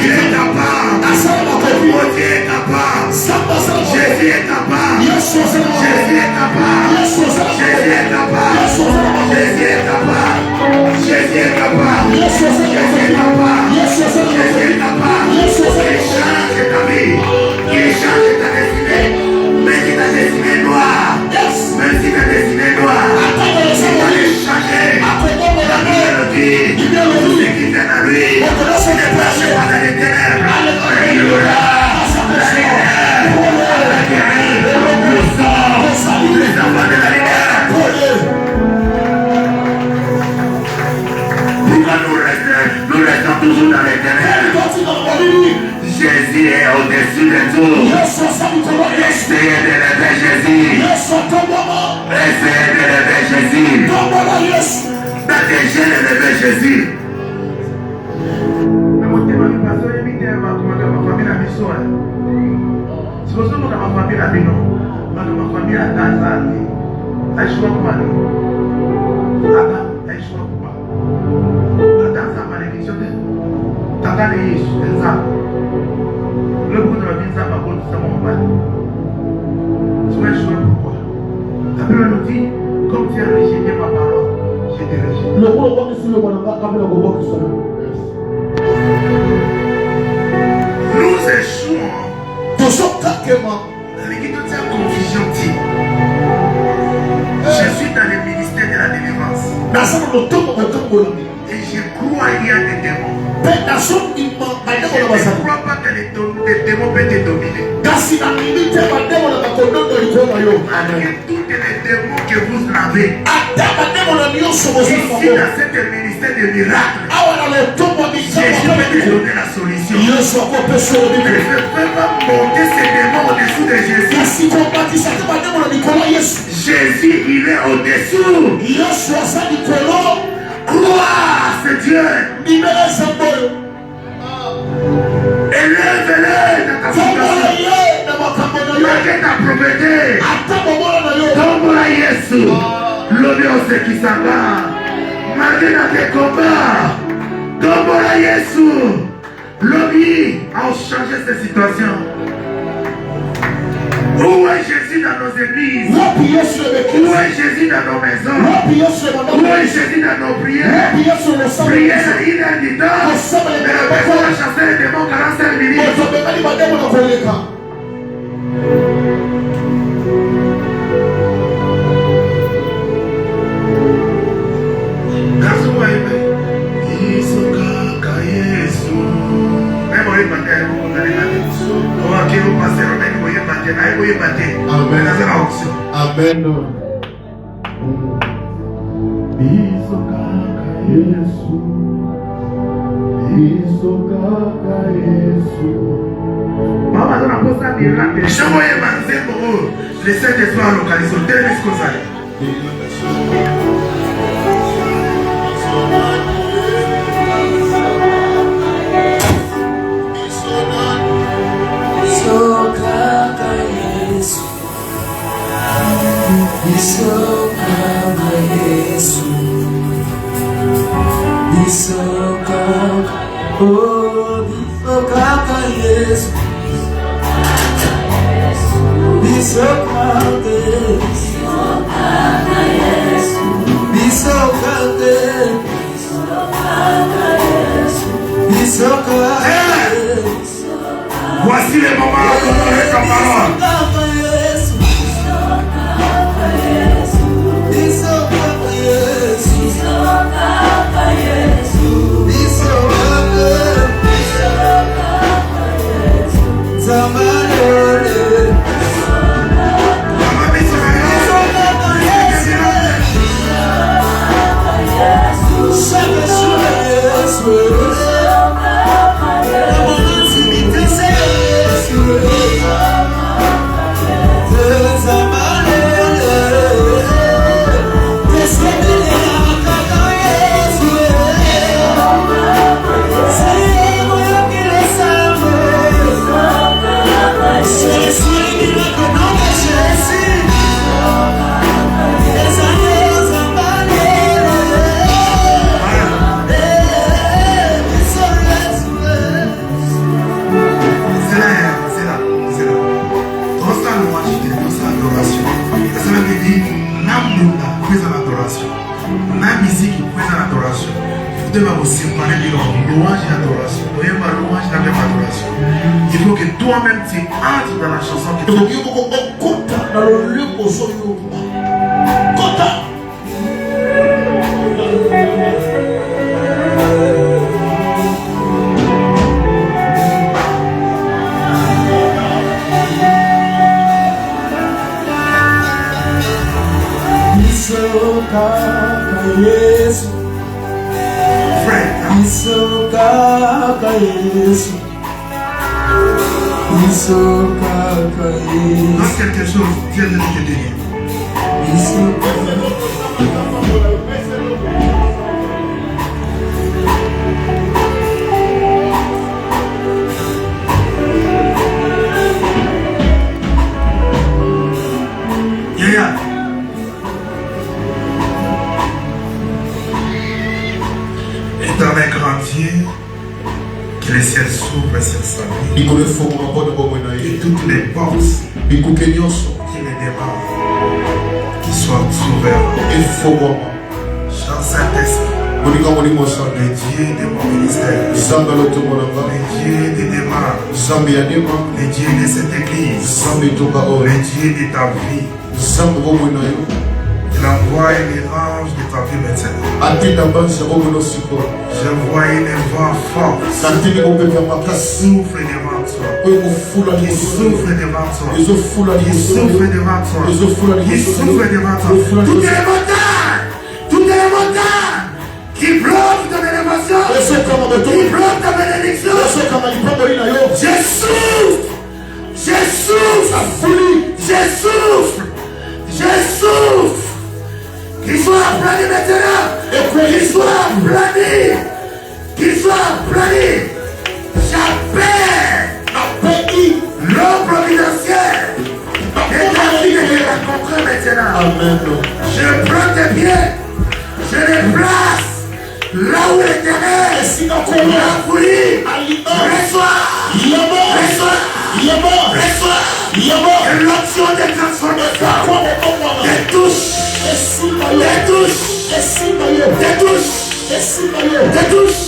Il est capable. Mon Dieu est capable. Jésus est capable. Jésus est capable. Jésus est capable. Jésus est capable. Jésus est capable. Jésus est capable. Jésus est capable. Il change ta vie. Il change ta destinée. Même si ta destinée est noire. Même si ta destinée est noire. Il va les changer. La Bible dit, tout ce qui vient à lui, ne passe pas dans les ténèbres. Il aura la lumière, la guérison, le sang, les enfants de la lumière. de tout. Essayez de lever Jésus. Essayez de lever Jésus. Déjà de lever Jésus. Comme tu as rejeté ma parole, je te rejette. Nous échouons. Confusion dit. Je suis dans le ministère de la délivrance. Et je crois qu'il y a des démons. Je ne crois pas que les démons peuvent te dominer. Malgré tous les démons que vous avez, ici dans cet ministère de miracles, Jésus peut te donner la solution. Ne peux pas monter ces démons au-dessous de Jésus. Jésus, il est au-dessous. Crois, c'est Dieu. Élève-le dans ta situation. Malgré ta propriété. Tombola Yesu. L'obéissance qui s'en va. Malgré tes combats. Tombola Yesu. L'obéi a changé cette situation. Où est Jésus dans nos églises? Où est Jésus dans nos maisons? Où est Jésus dans nos prières? Prière, il est du temps. Mais la personne a chassé les démons 45 minutes. Amen. Le Saint-Esprit localisé au tel voici les moments où on aurait ta parole. Il faut que toi-même tu entres dans la chanson que tu Lance quelque chose, Dieu de te bénir. Éternel grand Dieu, que les ciels s'ouvrent sur sa vie. Et toutes les portes qui les démarrent, qui soient ouvertes. Jean Saint-Esprit, le Dieu de mon ministère, le Dieu de démarre, le Dieu de cette église, le Dieu de ta vie. Il envoie les anges de ta vie maintenant. Je vois une vent fort qui souffle devant toi. Qui souffle devant toi. Qui souffle devant toi. Qui souffle devant toi. Toutes les montagnes qui bloquent ton élévation, qui bloquent ta bénédiction. Je souffle. Je souffle. Je souffle. Je souffle. Qu'il soit aplani maintenant. Qu'il soit aplani. Qu'il soit aplani. J'appelle l'homme providentiel. Et ta vie de les rencontrer maintenant. Amen. Je prends tes pieds. Je les place là où l'Éternel l'a voulu. Reçois. Reçois. Et l'option de transformation. Des touches. Des touches. Des touches. Des touches.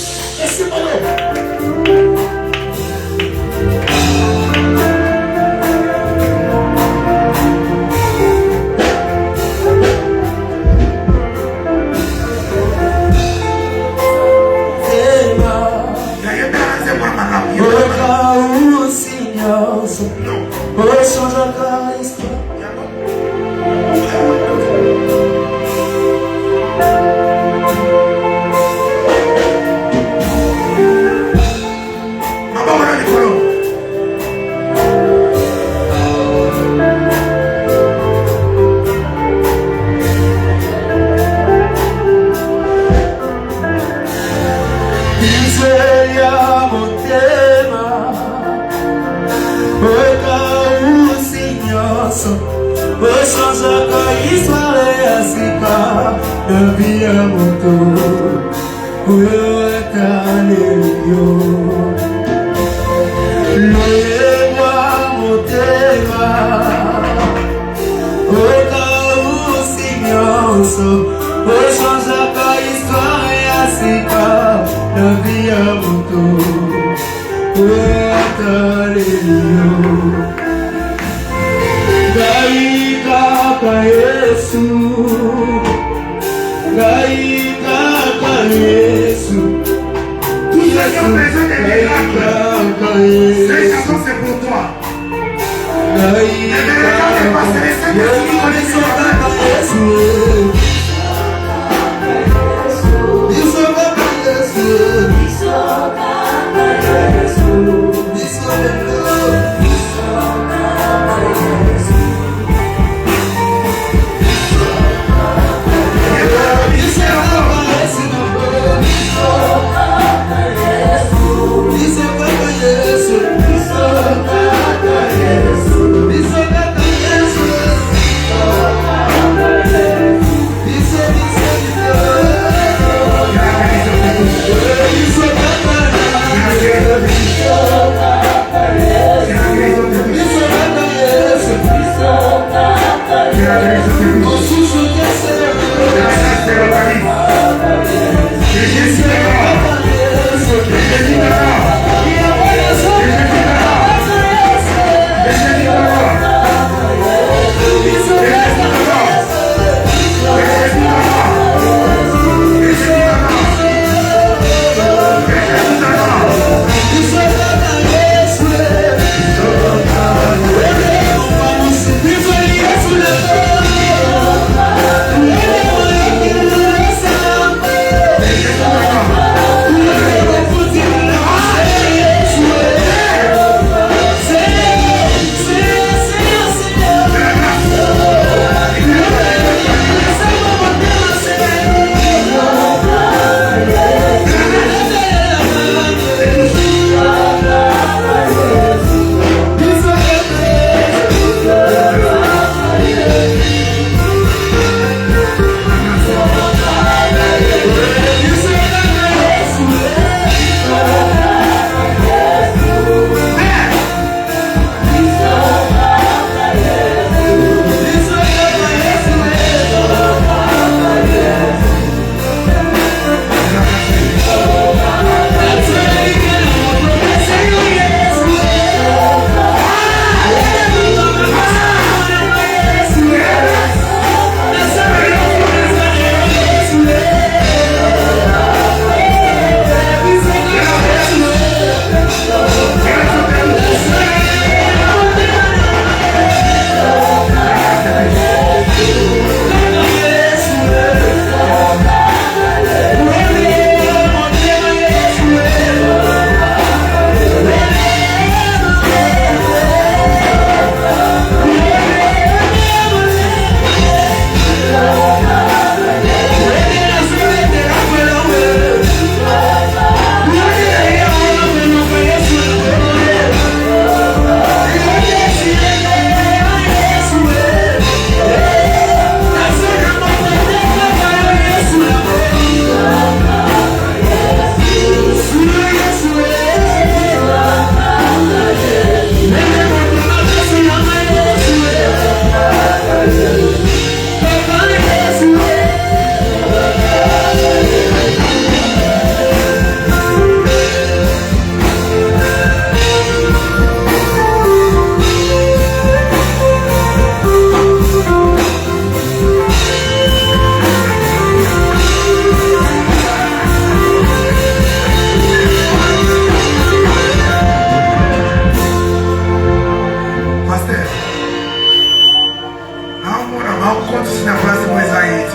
compte sur la place de Moïse.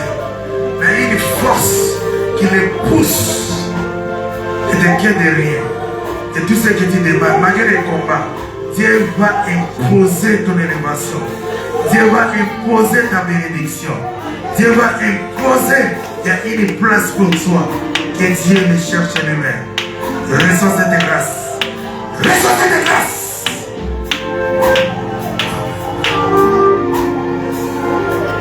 Mais une force qui les pousse et ne quitte de rien. Et tout ce que tu demandes, malgré les combats, Dieu va imposer ton élévation. Dieu va imposer ta bénédiction. Dieu va imposer, il y a une place pour toi. Que Dieu ne cherche les mains. Reçois cette grâce. Reçois cette grâce.